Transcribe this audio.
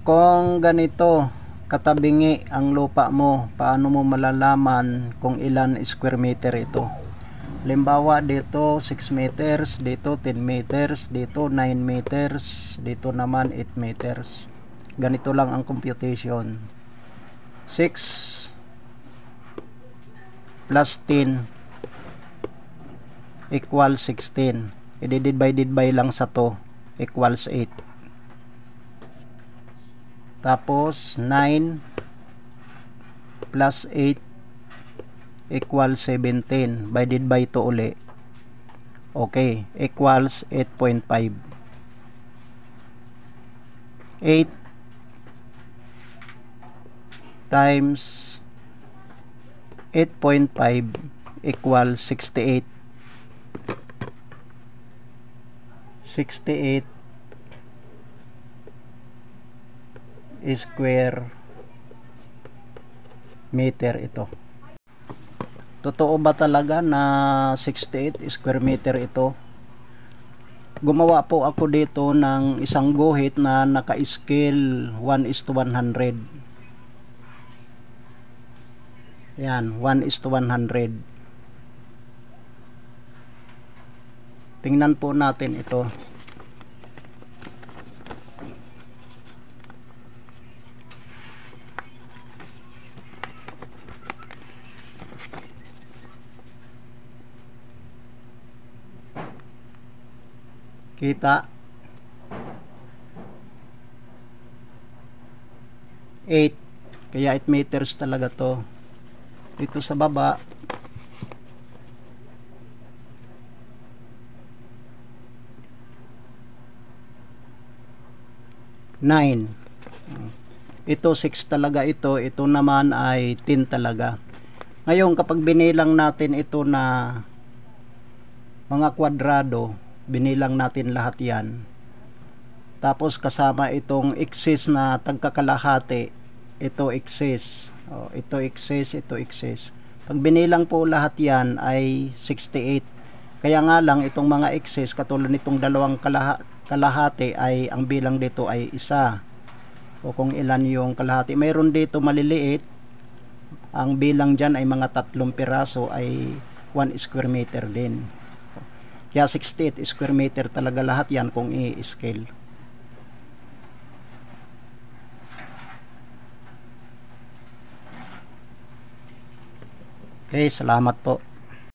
Kung ganito katabingi ang lupa mo, paano mo malalaman kung ilan square meter ito? Halimbawa dito 6 meters, dito 10 meters, dito 9 meters, dito naman 8 meters. Ganito lang ang computation. 6 plus 10 equals 16. I-divide by lang sa to equals 8. Tapos 9 plus 8 equals 17. Divided by 2 uli. Okay, equals 8.5. 8 times 8.5 equals 68. 68 square meter ito. Totoo ba talaga na 68 square meter ito? Gumawa po ako dito ng isang guhit na naka-scale 1:100. Yan, 1:100. Tingnan po natin ito. Kita 8, kaya 8 meters talaga to. Dito sa baba 9. Ito 6 talaga ito. Ito naman ay 10 talaga. Ngayon kapag binilang natin ito na mga kwadrado, binilang natin lahat yan, tapos kasama itong excess na tagkakalahati, ito excess, ito excess, ito excess, pag binilang po lahat yan ay 68. Kaya nga lang itong mga excess katulad nitong dalawang kalahati ay ang bilang dito ay isa, o kung ilan yung kalahati. Mayroon dito maliliit, ang bilang dyan ay mga 3 piraso, ay 1 square meter din. Kaya 68 square meter talaga lahat yan kung i-scale. Okay, salamat po.